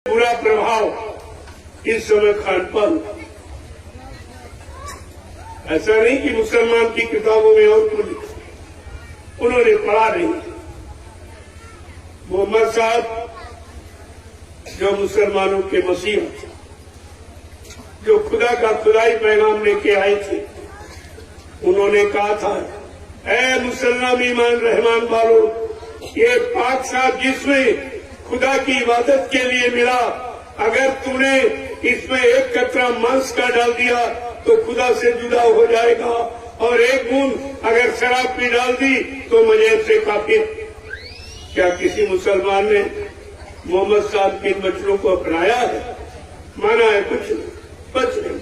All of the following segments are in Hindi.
बुरा प्रभाव इस समय खान पान। ऐसा नहीं कि मुसलमान की किताबों में और कुछ उन्होंने पढ़ा नहीं। मोहम्मद साहब जो मुसलमानों के मसीह थे, जो खुदा का खुदाई पैगाम लेके आए थे, उन्होंने कहा था, ऐ मुसलमान ईमान रहमान वालों, ये पाक साहब जिसमें खुदा की इबादत के लिए मिला, अगर तूने इसमें एक कतरा मांस का डाल दिया तो खुदा से जुदा हो जाएगा, और एक बूंद अगर शराब की डाल दी तो मजे से काफिर। क्या किसी मुसलमान ने मोहम्मद साहब के बच्चों को अपनाया है? माना है? कुछ नहीं,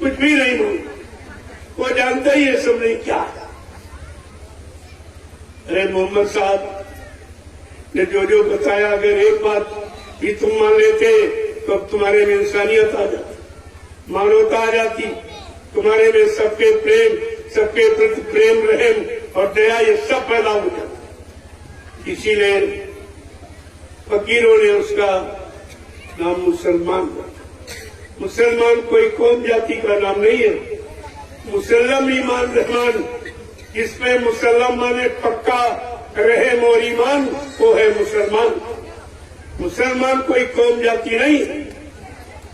कुछ भी नहीं माना। वो जानता ही है सब नहीं क्या है। अरे मोहम्मद साहब ने जो बताया, अगर एक बात भी तुम मान लेते तो अब तुम्हारे में इंसानियत आ जाती, मानवता आ जाती, तुम्हारे में सबके प्रेम, सबके प्रति प्रेम, रहम और दया, ये सब पैदा हो जाता। इसीलिए फकीरों ने उसका नाम मुसलमान रखा। मुसलमान कोई कौम जाति का नाम नहीं है। मुसल्लम ईमान रहमान, जिसमें मुसल्लम माने पक्का, रहम और ईमान, वो है मुसलमान। मुसलमान कोई कौम जाति नहीं है।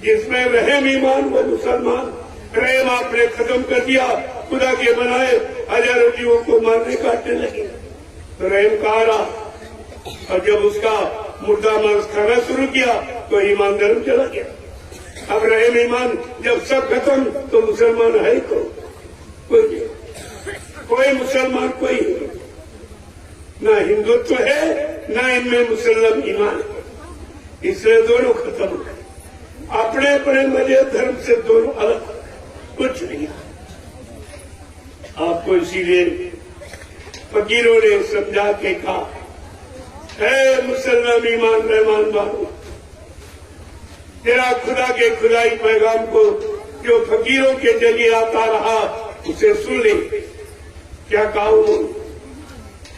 जिसमें रहम ईमान वो मुसलमान। रहम आपने खत्म कर दिया, खुदा के बनाए हजारों जीवों को मारने काटने लगे तो रहम कहाँ रहा? और जब उसका मुर्दा मांस खाना शुरू किया तो ईमान धर्म चला गया। अब रहम ईमान जब सब खत्म तो मुसलमान है कोई मुसलमान कोई ना हिंदुत्व है, ना इनमें मुसलमान ईमान है। इसलिए दोनों खत्म हो गए। अपने अपने मजे धर्म से दोनों अलग, कुछ नहीं। आपको इसीलिए फकीरों ने समझा के कहा, है मुसलमान ईमान रहमान वालों, तेरा खुदा के खुदाई पैगाम को जो फकीरों के जरिए आता रहा उसे सुन ले। क्या कहा उन्होंने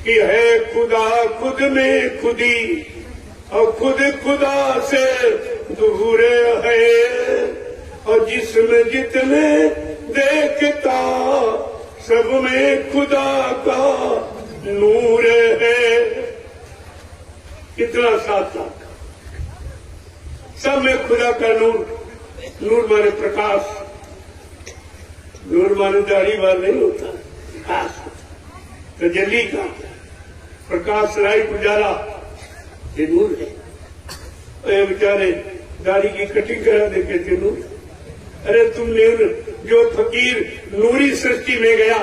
कि है खुदा खुद में खुदी और खुद खुदा से दूर है, और जिसमें जितने देखता सब में खुदा का नूर है। कितना साथ लाख, सब में खुदा का नूर। नूर माने प्रकाश, नूर माने दाढ़ी बार नहीं होता, प्रकाश तजल्ली का प्रकाश, लाइट उजाला, ये नूर है। अरे बेचारे दाढ़ी की कटिंग करा देते थे नूर। अरे तुमने जो फकीर नूरी सृष्टि में गया,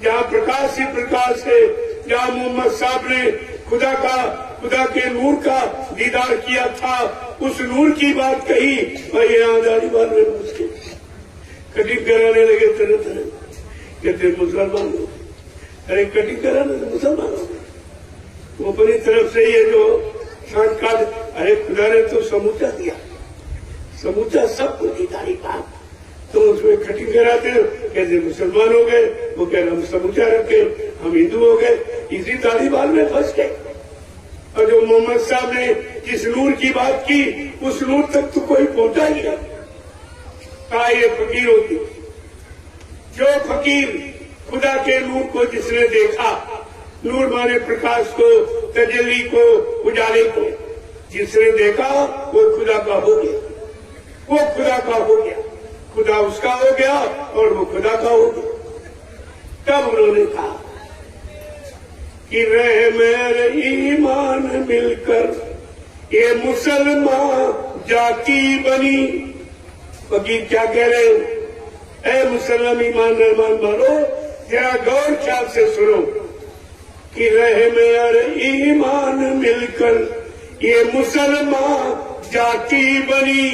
जहाँ प्रकाश ही प्रकाश है, जहाँ मोहम्मद साहब ने खुदा के नूर का दीदार किया था, उस नूर की बात कही और यहाँ दाढ़ी बार में उसके कटिंग कराने लगे तरह तरह, कहते मुसलमान हो। अरे कटिंग कराने तो मुसलमान हो, वो अपनी तरफ से ये जो शॉर्टकट, अरे खुदा ने तो समूचा दिया, समूचा सब कुछ दाढ़ी बात, तो उसमें कटिंग कराते हो, कहते मुसलमान हो गए। वो कह रहे हम समूचा रखे, हम हिंदू हो गए, इसी दाढ़ी बाल में फंस गए। और जो मोहम्मद साहब ने जिस नूर की बात की, उस नूर तक तो कोई पहुंचा ही नहीं। कहा ये फकीरों की, जो फकीर खुदा के नूर को जिसने देखा, नूर माने प्रकाश को, तजल्ली को, उजाले को जिसने देखा, वो खुदा का हो गया, वो खुदा का हो गया, खुदा उसका हो गया और वो खुदा का हो गया। तब उन्होंने कहा कि रह मेरे ईमान मिलकर ये मुसलमान जाति बनी। फकीर क्या कह रहे हो? ऐ मुसलमान ईमान रहमान वालों, जरा गौर ख्याल से सुनो कि रह मेरे ईमान मिलकर ये मुसलमान जाति बनी।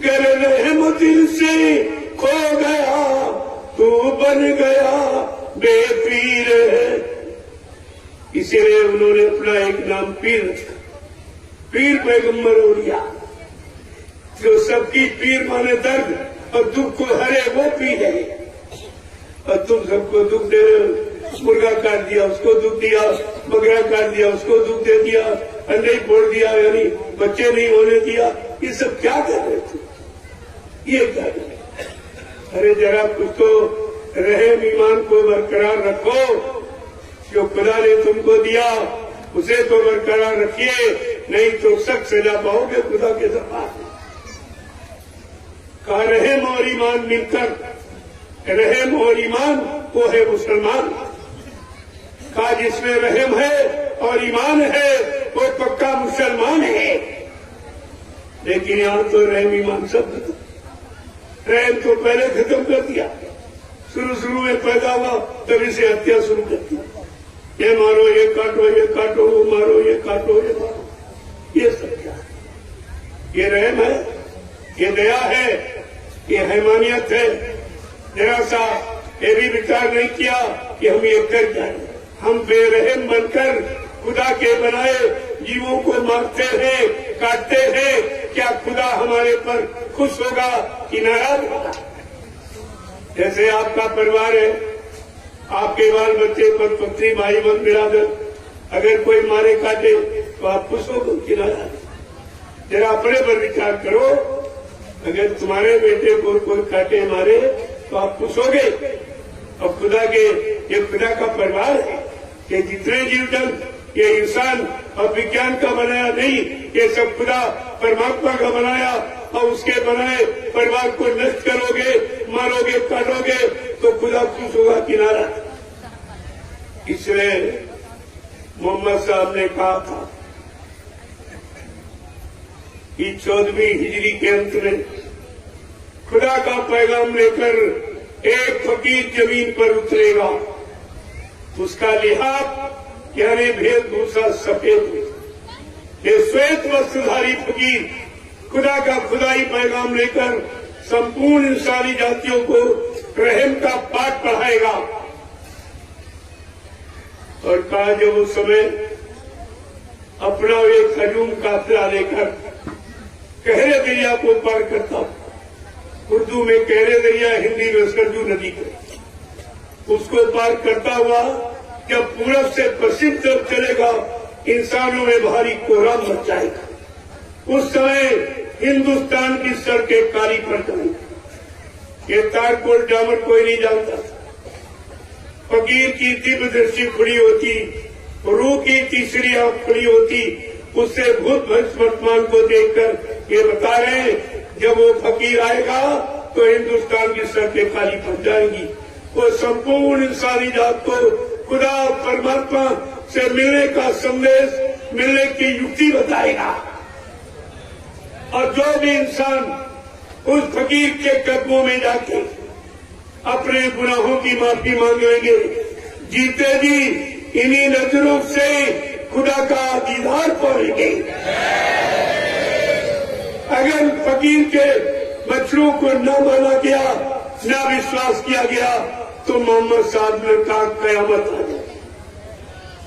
गर रहम दिल से खो गया तू बन गया बेपीर है। इसीलिए उन्होंने अपना एक नाम पीर रखा, पीर पैगम्बर औलिया, जो सबकी पीर माने दर्द और दुख को हरे, वो पीर है। और तुम सबको दुख दे रहे हो, मुर्गा काट दिया उसको दुख दिया, बकरा काट दिया उसको दुख दे दिया, अंडे ही फोड़ दिया, यानी बच्चे नहीं होने दिया, ये सब क्या कर रहे थे? ये क्या कर रहे? अरे जरा कुछ तो रहम ईमान को बरकरार रखो। जो खुदा ने तुमको दिया उसे तो बरकरार रखिए, नहीं तो सख्त सजा पाओगे खुदा के दरबार में। का रहम और ईमान मिलकर, रहम और ईमान वो है मुसलमान। का जिसमें रहम है और ईमान है वो पक्का मुसलमान है। लेकिन यहां तो रहम ईमान सब खत्म, रहम तो पहले खत्म कर दिया। शुरू में पैदा हुआ तभी से हत्या शुरू कर दी। ये मारो, ये काटो, वो मारो, ये काटो, ये मारो। ये सब क्या है? ये रहम है, ये दया है, ये हैवानियत है। जरा सा ये भी विचार नहीं किया कि हम ये कर जाए। हम बेरहम बनकर खुदा के बनाए जीवों को मारते हैं, काटते हैं। क्या खुदा हमारे पर खुश होगा कि नाराज होगा? जैसे आपका परिवार है, आपके बाल बच्चे, पति पत्नी, भाई बहन, बिरादर, अगर कोई मारे काटे तो आप खुश हो कि नाराज? जरा अपने पर विचार करो। अगर तुम्हारे बेटे को कोई काटे मारे तो आप खुश होगे? और खुदा के, ये खुदा का परिवार है। ये जितने जीव जंतु, ये इंसान और विज्ञान का बनाया नहीं, ये सब खुदा परमात्मा का बनाया। और उसके बनाए परिवार को नष्ट करोगे, मारोगे, काटोगे तो खुदा खुश होगा कि नाराज? इसलिए मोहम्मद साहब ने कहा था कि 14वीं हिजरी के अंत में खुदा का पैगाम लेकर एक फकीर जमीन पर उतरेगा। उसका लिहाफ यानी वेशभूषा सफेद, ये श्वेत वस्त्रधारी फकीर खुदा का खुदाई पैगाम लेकर संपूर्ण इंसानी जातियों को रहम का पाठ पढ़ाएगा। और कहा जब उस समय अपना एक हजूम काफिला लेकर कहरे दरिया को पार करता, उर्दू में कहरे दरिया, हिंदी में सरजू नदी को, उसको पार करता हुआ जब पूरब से पश्चिम तरफ चलेगा, इंसानों में भारी कोहराम मच जाएगा। उस समय हिंदुस्तान की सड़कें काली पड़ जाएंगी। ये तारकोल डामर कोई नहीं जानता। फकीर की दिव्य दृष्टि खुली होती, रूह की तीसरी आंख खुली होती। उससे भूत भविष्य वर्तमान को देखकर ये बता रहे हैं, जब वो फकीर आएगा तो हिंदुस्तान की सड़कें काली पड़ जाएंगी। वो संपूर्ण इंसानी जात को खुदा परमात्मा से मिलने का संदेश, मिलने की युक्ति बताएगा। और जो भी इंसान उस फकीर के कदमों में जाके अपने गुनाहों की माफी मांग लेंगे, जीते जी इन्हीं नजरों से खुदा का दीदार पाएंगे। अगर फकीर के बच्चों को न माना गया, न विश्वास किया गया, तो मोहम्मद साहब ने कहा कयामत आ जाए।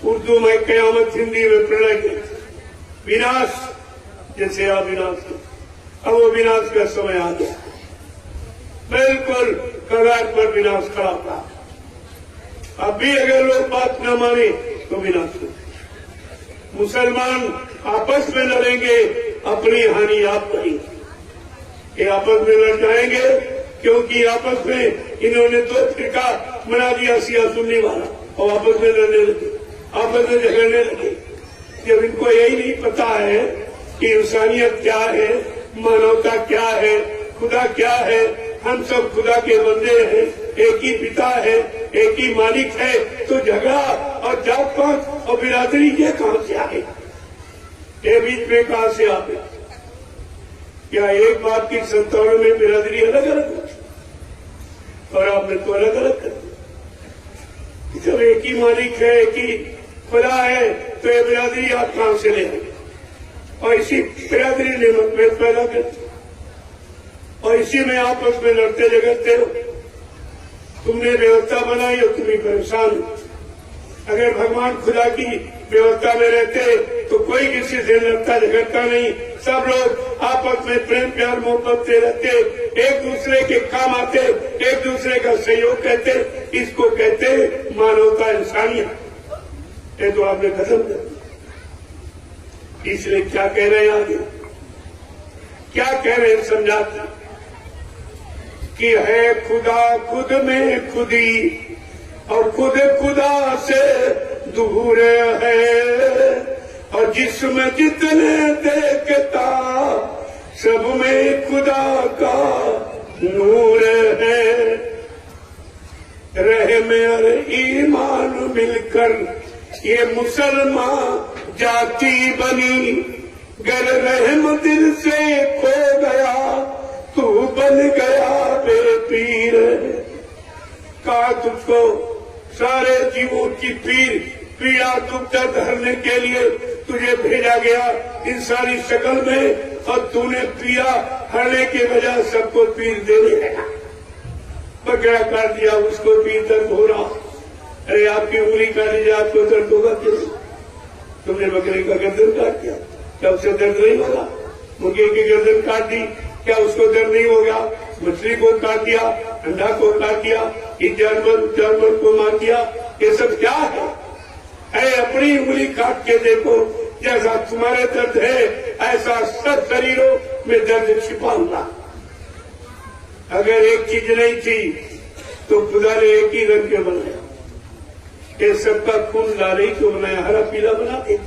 उर्दू में कयामत, हिंदी में प्रलय, विनाश, जैसे आप विनाश को, अब वो विनाश का समय आ गया। बिल्कुल कगार पर विनाश खड़ा था। अब भी अगर लोग बात न माने तो विनाश हो। मुसलमान आपस में लड़ेंगे, अपनी हानि आप करेंगे। ये आपस में लड़ जाएंगे क्योंकि आपस में इन्होंने दो फिरका बना दिया, शिया सुन्नी वाला, और आपस में लड़ने लगे, आपस में झगड़ने लगे। जब इनको यही नहीं पता है कि इंसानियत क्या है, मानवता क्या है, खुदा क्या है, हम सब खुदा के बंदे हैं, एक ही पिता है, एक ही मालिक है, तो झगड़ा और जात पात और बिरादरी ये कहां से आए? ये बीच में कहां से आते? क्या एक बात की संतानों में बिरादरी अलग अलग होती और आपने तो अलग अलग कर दिया। जब एक ही मालिक है, एक ही खुदा है, तो ये बिरादरी आप कहां से ले आए? और इसी बिरादरी ने मतभेद पैदा करते और इसी में आपस में लड़ते झगड़ते हो। तुमने व्यवस्था बनाई और तुम ही परेशान हो। अगर भगवान खुदा की व्यवस्था में रहते तो कोई किसी से लड़ता झगड़ता नहीं, सब लोग आपस में प्रेम प्यार मोहब्बत से रहते, एक दूसरे के काम आते, एक दूसरे का सहयोग कहते। इसको कहते मानवता, इंसानियत। ये तो आपने खत्म कर दिया। इसलिए क्या कह रहे हैं आगे, क्या कह रहे हैं समझाते कि है खुदा खुद में खुदी और खुद खुदा से दूर है, और जिसमें जितने देखता सब में खुदा का नूर है। रहम और ईमान मिलकर ये मुसलमान जाति बनी, गर रहम दिल से खो गया तू बन गया बेपीर। कहा तुझको सारे जीवों की पीड़ा दुख दर्द हरने के लिए तुझे भेजा गया इस सारी शक्ल में, और तूने पीड़ा हरने के बजाय सबको पीर देने लगा। बकरा काट दिया उसको पीर दर्द हो रहा, अरे आपकी उंगली काट दी आपको दर्द होगा क्यों? तुमने बकरे का गर्दन काट दिया क्या उसे दर्द नहीं होगा? मुर्गे की गर्दन काट दी क्या उसको दर्द नहीं होगा? मछली को काट दिया, अंडा को काट दिया, इस जानवर को मार दिया, ये सब क्या है? अरे अपनी उंगली काट के देखो, जैसा तुम्हारे दर्द है ऐसा सब शरीरों में दर्द छिपा हुआ। अगर एक चीज नहीं थी तो खुदा ने एक ही रंग के बनाया, ये सबका खून लाल ही क्यों बनाया, हरा पीला बना दे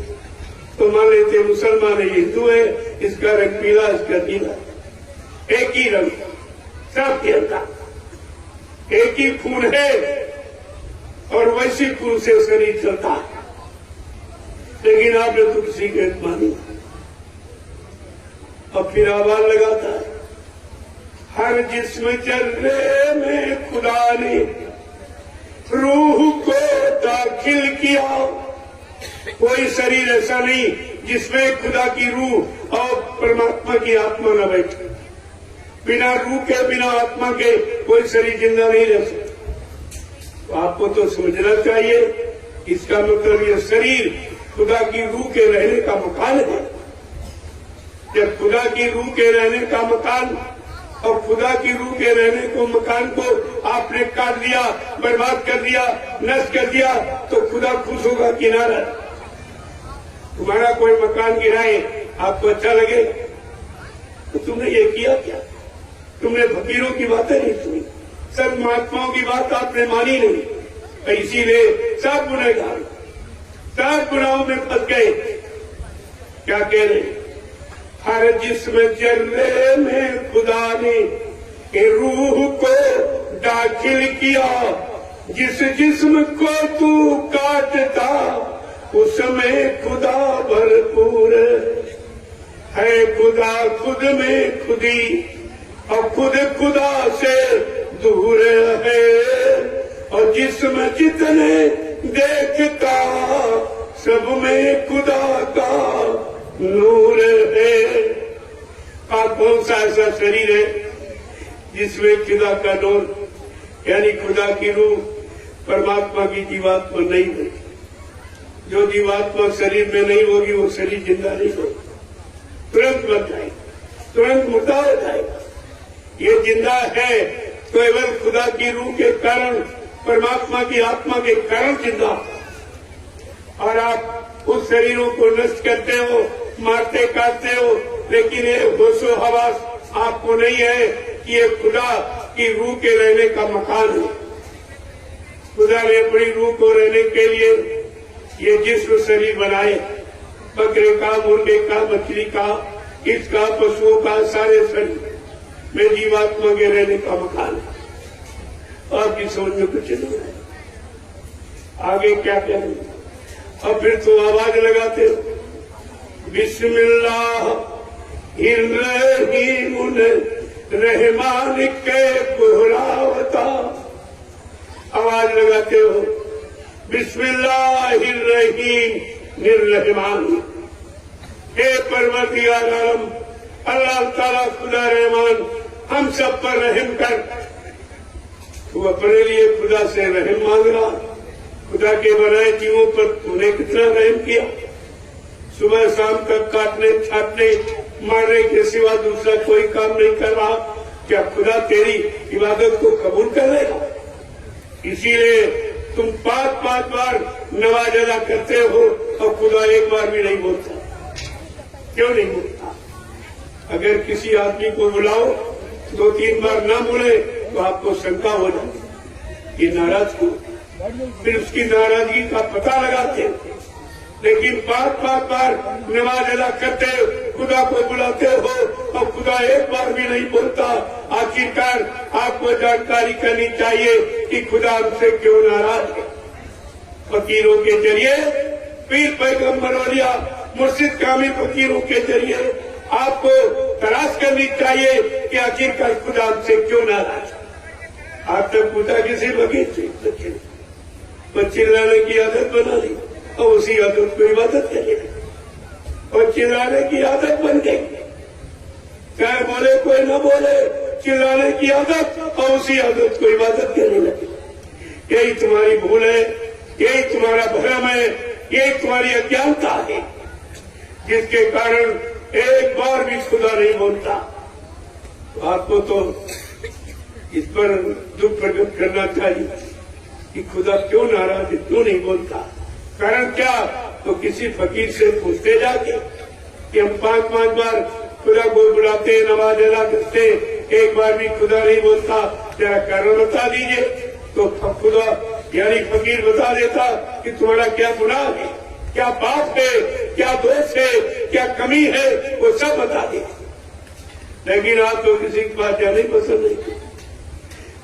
तो मान लेते मुसलमान है, हिंदू है, इसका रंग पीला इसका नीला, एक ही रंग सब के अंदर एक ही खून है और वैसी खून से शरीर चलता है। लेकिन आपने तो किसी की मानी और फिर आवाज लगाता है, हर जिस्म जर्रे में खुदा ने रूह को दाखिल किया। कोई शरीर ऐसा नहीं जिसमें खुदा की रूह और परमात्मा की आत्मा न बैठे। बिना रूह के बिना आत्मा के कोई शरीर जिंदा नहीं रह सकता। तो आपको तो समझना चाहिए, इसका मतलब ये शरीर खुदा की रूह के रहने का मकान है। जब खुदा की रूह के रहने का मकान और खुदा की रूह के रहने को मकान को आपने काट दिया, बर्बाद कर दिया, नष्ट कर दिया, तो खुदा खुश होगा कि नाराज? तुम्हारा कोई मकान गिराए आपको अच्छा लगे तो तुमने ये किया क्या? तुमने फकीरों की बातें नहीं सुनी, सब महात्माओं की बात आपने मानी नहीं, इसीलिए सब गुनहगार सब गुनाहों में फंस गए। क्या कह रहे? हर जिस्म जर्रे में खुदा ने रूह को दाखिल किया, जिस जिस्म को तू काटता उसमें खुदा भरपूर है। खुदा खुद में खुदी और खुद खुदा से दूर है, और जिस्म जितने देखता सब में खुदा का नूर है। कौन सा ऐसा शरीर है जिसमें खुदा का नूर यानी खुदा की रूह परमात्मा की जीवात्मा नहीं है? जो जीवात्मा शरीर में नहीं होगी वो शरीर जिंदा नहीं होगा, तुरंत मर जाएगा, तुरंत मुर्दा हो जाएगा। ये जिंदा है केवल खुदा की रूह के कारण, परमात्मा की आत्मा के कारण जिंदा। और आप उस शरीरों को नष्ट करते हो, मारते काटते हो, लेकिन ये होशो हवास आपको नहीं है कि ये खुदा की रूह के रहने का मकान है। खुदा ने अपनी रूह को रहने के लिए ये जिस्म शरीर बनाए, बकरे का, मुर्गे का, मछली का, इसका, पशुओं का, सारे शरीर में जीवात्मा के रहने का मकान है। आपकी समझ में कुछ नहीं है, आगे क्या करें? और फिर तो आवाज लगाते हो, बिस्मिल्लाह हिर्रहीम रहमान के बुहरावता। आवाज लगाते हो, बिस्मिल्लाह हिर्रहीम निर्रहमान। हे परवरदिगार आलम अल्लाह ताला खुदा रहमान, हम सब पर रहम कर। तू अपने लिए खुदा से रहम मांग रहा, खुदा के बनाए जीवों पर तूने कितना रहम किया। सुबह शाम तक काटने छाटने मारने के सिवा दूसरा कोई काम नहीं कर रहा, क्या खुदा तेरी इबादत को कबूल कर लेगा? इसीलिए तुम 5-5 बार नमाज अदा करते हो और खुदा एक बार भी नहीं बोलता। क्यों नहीं बोलता? अगर किसी आदमी को बुलाओ 2-3 बार ना बोले तो आपको शंका हो जाती, ये नाराज क्यों? फिर उसकी नाराजगी का पता लगाते हैं। लेकिन बार नमाज अदा करते हो, खुदा को बुलाते हो और खुदा एक बार भी नहीं बोलता। आखिरकार आपको जानकारी करनी चाहिए कि खुदा हमसे क्यों नाराज है। फकीरों के जरिए, पीर पैगम्बर औलिया मुर्शिद कामिल फकीरों के जरिए आपको तलाश करनी चाहिए कि आखिरकार खुदा हमसे क्यों नाराज है। आपने पूछा किसी बगीचे पर चिल्लाने की आदत बना ली और उसी आदत को इबादत करेगा और चिल्लाने की आदत बन गई। चाहे बोले कोई न बोले, चिल्लाने की आदत और उसी आदत को इबादत करने लगे। यही तुम्हारी भूल है, यही तुम्हारा भ्रम है, यही तुम्हारी अज्ञानता है, जिसके कारण एक बार भी खुदा नहीं बोलता। तो आपको तो इस पर दुख प्रकट करना चाहिए कि खुदा क्यों नाराज है, क्यों नहीं बोलता, कारण क्या? तो किसी फकीर से पूछते जाके कि हम 5-5 बार खुदा को बुलाते, नमाज अदा करते, एक बार भी खुदा नहीं बोलता, जरा कारण बता दीजिए। तो खुदा यानी फकीर बता देता कि तुम्हारा क्या गुनाह है, क्या पाप है, क्या दोष है, क्या कमी है, वो सब बता देता। लेकिन आप तो किसी की बात जाने पसंद नहीं,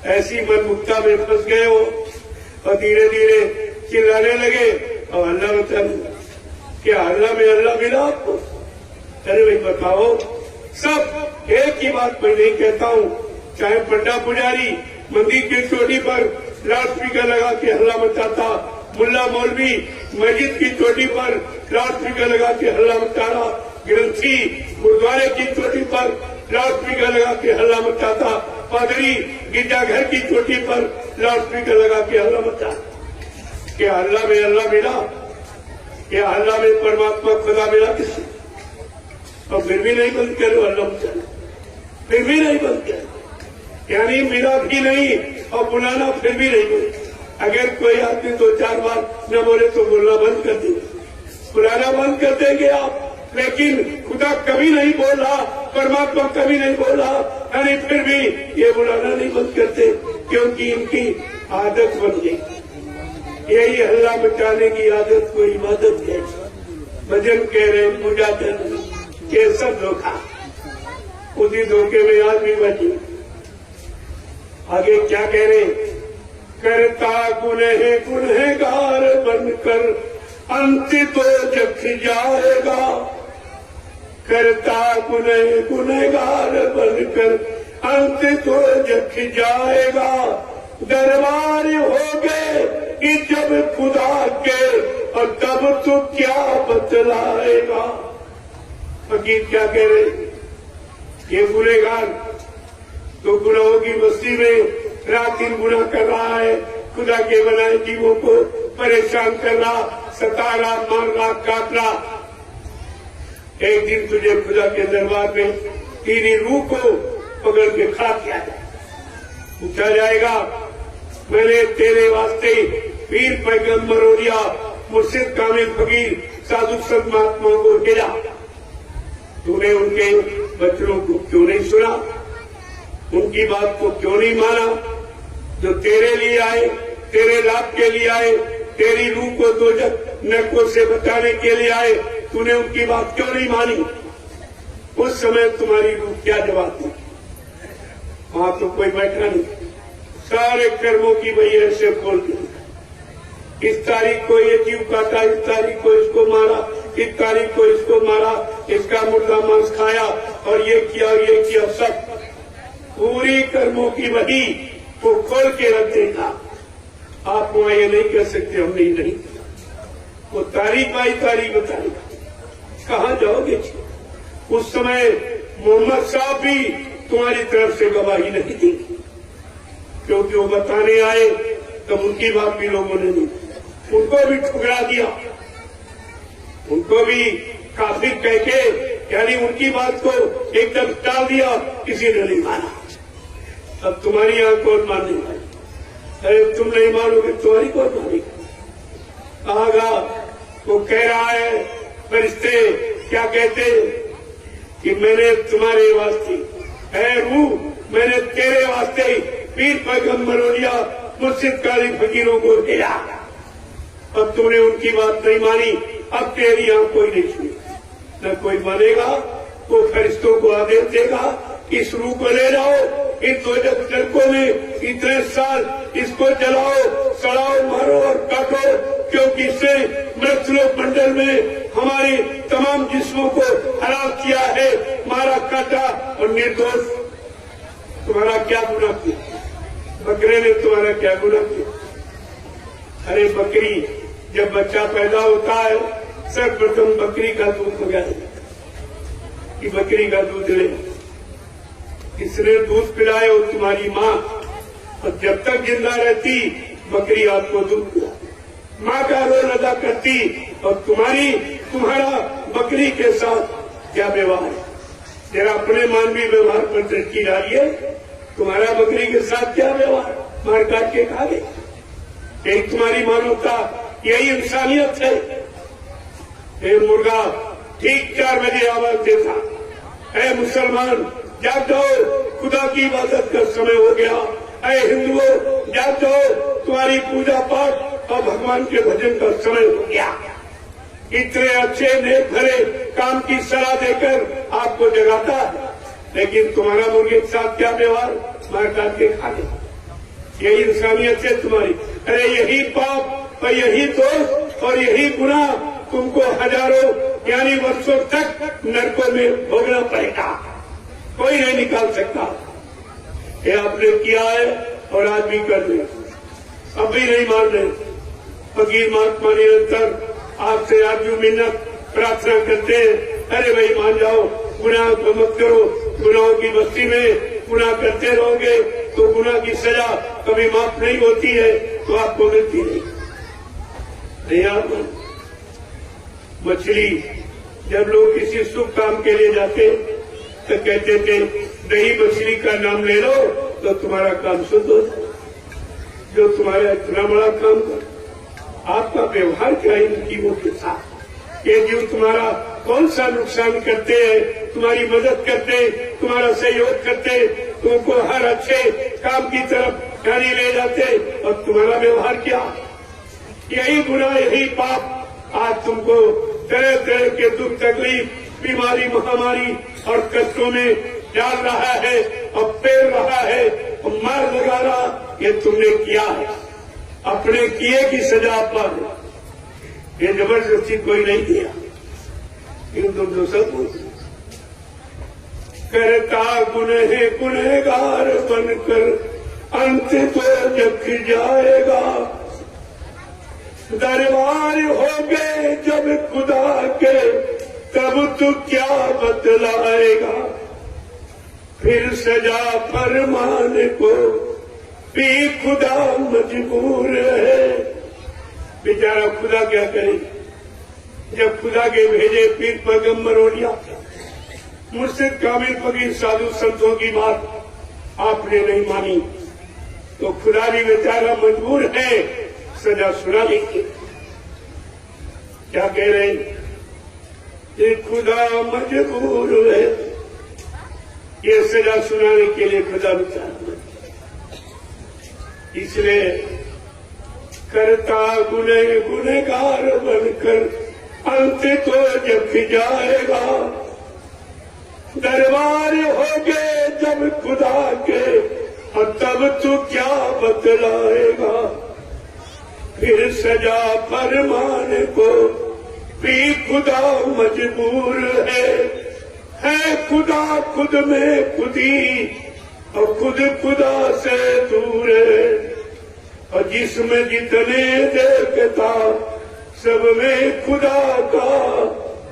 ऐसी मनमुक्ता में फंस गए हो और धीरे धीरे चिल्लाने लगे और अल्लाह बता दिया। क्या अल्लाह में अल्लाह मिला आपको? अरे भाई बताओ, सब एक ही बात मैं नहीं कहता हूँ। चाहे पंडा पुजारी मंदिर की चोटी पर लाउड स्पीकर लगा के हल्ला मचाता, मुल्ला मौलवी मस्जिद की चोटी पर लाउड स्पीकर लगा के हल्ला मचा रहा, ग्रंथी गुरुद्वारे की चोटी पर लाउड स्पीकर लगा के हल्ला मचाता, पादरी गिरजाघर की चोटी पर लाउड स्पीकर लगा के हल्ला मचा। क्या अल्लाह में अल्लाह मिला? क्या अल्लाह में परमात्मा खुदा मिला किसी? और फिर भी नहीं बंद करो अल्लाह मचाना, फिर भी नहीं बंद करो, यानी मिला भी नहीं और बुलाना फिर भी नहीं बोले। अगर कोई आदमी 2-4 बार न बोले तो बोलना बंद कर देंगे, बुलाना बंद कर देंगे आप। लेकिन खुदा कभी नहीं बोला, परमात्मा कभी नहीं बोला, यानी फिर भी ये बुलाना नहीं बंद करते, क्योंकि इनकी आदत बन गई। यही हल्ला मचाने की आदत को इबादत है, भजन कह रहे, पूजा कर रहे, ये सब धोखा। उसी धोखे में आदमी बची। आगे क्या कह रहे? करता गुनहगार बनकर अंत तो जख जाएगा। करता गुनहगार बनकर अंत तो जख जाएगा। दरबार हो गए कि जब खुदा के, और तब तो क्या बतलाएगा। फकीर क्या कह रहे? ये गुनहगार तो गुनाहों की बस्ती में रात दिन गुनाह कर रहा है, खुदा के बनाए जीवों को परेशान कर रहा, सता रहा, मार रहा, काट रहा। एक दिन तुझे खुदा के दरबार में तेरी रूह को पकड़ के खड़ा किया जाए, पूछा जाएगा मैंने तेरे वास्ते पीर पैगम्बर औलिया मुर्शिद कामिल फकीर साधु संत महात्माओं को भेजा, तूने उनके वचनों को क्यों नहीं सुना, उनकी बात को क्यों नहीं माना? जो तेरे लिए आए, तेरे लाभ के लिए आए, तेरी रूह को दोजख नरकों से बचाने के लिए आए, तूने उनकी बात क्यों नहीं मानी? उस समय तुम्हारी रूह क्या जवाब दी? वहां तो कोई बैठा नहीं, सारे कर्मों की वही ऐसे खोल दी। इस तारीख को ये जीव काटा, इस तारीख को इसको मारा, इस तारीख को इसको मारा, इसका मुर्दा मांस खाया और ये किया, ये किया, सब पूरी कर्मों की वही को खोल के रख देगा। आप वहां ये नहीं कह सकते हमने नहीं, वो तारीख बाई तारीख बताएगा। कहाँ जाओगे? उस समय मोहम्मद साहब भी तुम्हारी तरफ से गवाही नहीं दी, क्योंकि वो बताने आए तब उनकी बात भी लोगों ने नहीं, उनको भी ठुकरा दिया, उनको भी काफिर कह के, यानी उनकी बात को एकदम टाल दिया, किसी ने नहीं माना। अब तुम्हारी यहां कौन मानने वाली? अरे तुम नहीं मानोगे, तुम्हारी कौन मानेगा? आगा वो कह रहा है, फरिश्ते क्या कहते? कि मैंने तुम्हारे वास्ते है रूह, मैंने तेरे वास्ते पीर पैगम्बरों मुर्शिद काली फकीरों को भेजा। अब तुमने उनकी बात नहीं मानी, अब तेरी यहां कोई नहीं सुनी, न कोई मानेगा। वो फरिश्तों को आदेश देगा, इस रूह को ले जाओ, इन दो नरकों में इतने साल इसको जलाओ, सड़ाओ, मारो और काटो, क्योंकि इससे मृतलोक मंडल में हमारे तमाम जिस्मों को हलाक किया है, मारा, काटा और निर्दोष। तुम्हारा क्या गुनाह किया? बकरे ने तुम्हारा क्या गुनाह किया? अरे बकरी जब बच्चा पैदा होता है, सर्वप्रथम बकरी का दूध मंगाया कि बकरी का दूध ले, इसने दूध पिलाए और तुम्हारी माँ, और जब तक जिंदा रहती बकरी आपको दूध पिला, माँ का रोल अदा करती। और तुम्हारा बकरी के साथ क्या व्यवहार है? जरा अपने मानवीय व्यवहार पर दृष्टि डालिए। तुम्हारा बकरी के साथ क्या व्यवहार? मार काट के खा गए। यही तुम्हारी मानवता, यही इंसानियत है। ये मुर्गा ठीक 4 बजे आवाज देता, ऐ मुसलमान जाग जाओ, खुदा की इबादत का समय हो गया। ऐ हिंदुओं जाग जाओ, तुम्हारी पूजा पाठ और भगवान के भजन का समय हो गया। इतने अच्छे नेक भरे काम की सलाह देकर आपको जगाता है, लेकिन तुम्हारा मुर्गे के साथ क्या व्यवहार? मार काट के खा गए। यही इंसानियत है तुम्हारी। अरे यही पाप और यही दोष और यही गुनाह तुमको हजारों यानी वर्षों तक नरकों में भोगना पड़ेगा, कोई नहीं निकाल सकता। ये आपने किया है और आज भी कर रहे, अब भी नहीं मान रहे। फकीर महात्मा निरंतर आपसे आजू मिन्नत प्रार्थना करते हैं, अरे भाई मान जाओ, गुनाह तो मत करो। गुनाहों की बस्ती में गुनाह करते रहोगे तो गुनाह की सजा कभी माफ नहीं होती है, तो आपको मिलती नहीं। आप मछली जब लोग किसी शुभ काम के लिए जाते तो कहते थे दही मछली का नाम ले लो तो तुम्हारा काम शुद्ध हो जाए। जो तुम्हारा इतना बड़ा काम कर, आपका व्यवहार क्या है इन जीवों के साथ? ये जीव तुम्हारा कौन सा नुकसान करते हैं, तुम्हारी मदद करते, तुम्हारा सहयोग करते, तुमको हर अच्छे काम की तरफ गाड़ी ले जाते, और तुम्हारा व्यवहार क्या? यही गुनाह, यही पाप आज तुमको तरह तरह के दुख, तकलीफ, बीमारी, महामारी और कष्टों में डाल रहा है और पेल रहा है और मार लगा रहा। ये तुमने किया है, अपने किए की सजा आप पाओगे। ये जबरदस्ती कोई नहीं दिया, इन तुम जो सब करता गुनहगार बनकर अंत तो जग जाएगा। दरबार हो गए जब खुदा के तब तू क्या बतलाएगा। फिर सजा फरमान को भी खुदा मजबूर है। बेचारा खुदा क्या करे, जब खुदा के भेजे पीर पैगम्बरों मुर्शिद कामिल फकीर साधु संतों की बात आपने नहीं मानी, तो खुदा भी बेचारा मजबूर है सजा सुना देंगे। क्या कह रहे हैं? ये खुदा मजबूर है, ये सजा सुनाने के लिए खुदा बेचारा। इसलिए करता गुनहगार बनकर अंत तो जग जाएगा। दरबार हो गए जब खुदा के और तब तू क्या बतलाएगा। फिर सजा फरमान को भी खुदा मजबूर है खुदा खुद में खुदी और खुद खुदा से दूर है। और जिसमें जितने देखता सब में खुदा का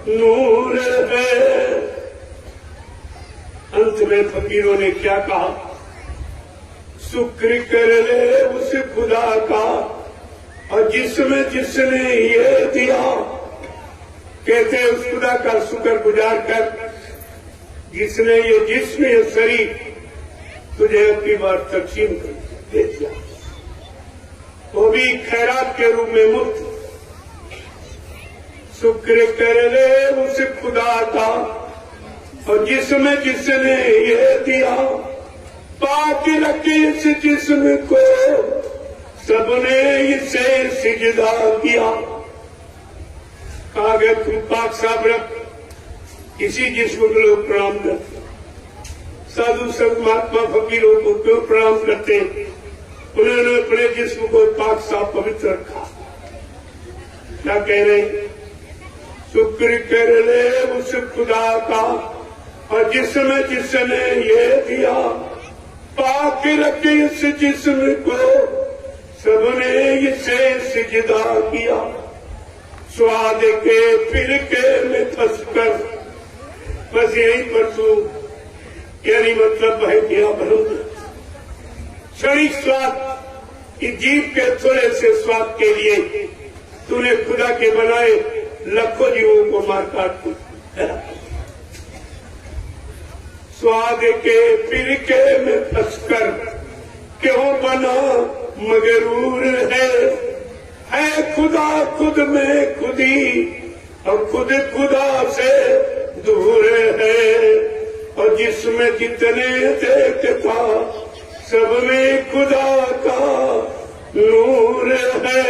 नूर है। अंत में फकीरों ने क्या कहा? शुक्र कर ले उस खुदा का और जिसमें जिसने ये दिया। कहते उस खुदा का शुक्र गुजार कर जिसने ये जिस्म ये शरीर तुझे अपनी बार तकसीम कर दे दिया, वो भी खैरात के रूप में मुफ्त। शुक्र कर ले उस खुदा का और जिसमें जिसने ये दिया पाक रखे इस जिस्म को, सबने इसे सिजदा किया। कहा गया तुम पाक साफ रख, इसी जिस्म को लोग प्रणाम करते। साधु संत महात्मा फकीरों को क्यों प्रणाम करते? उन्होंने अपने जिस्म को पाक साफ पवित्र रखा। क्या कह रहे? शुक्र कर ले उस खुदा का और जिसमें जिसने ये दिया पाक रखे इस जिस्म को, सबने इसे सिजदा किया। स्वाद के फिरके में फंसकर, बस यहीं पर तू यानी मतलब भाई क्या भरोसा, क्षणिक स्वाद, इस जीव के थोड़े से स्वाद के लिए तूने खुदा के बनाए लाखों जीवों को मार काट दिया। स्वाद के फिरके में फंसकर क्यों बना मगरूर है खुदा खुद में खुदी और खुद खुदा से दूर है। और जिसमें जितने देखता सब में खुदा का नूर है।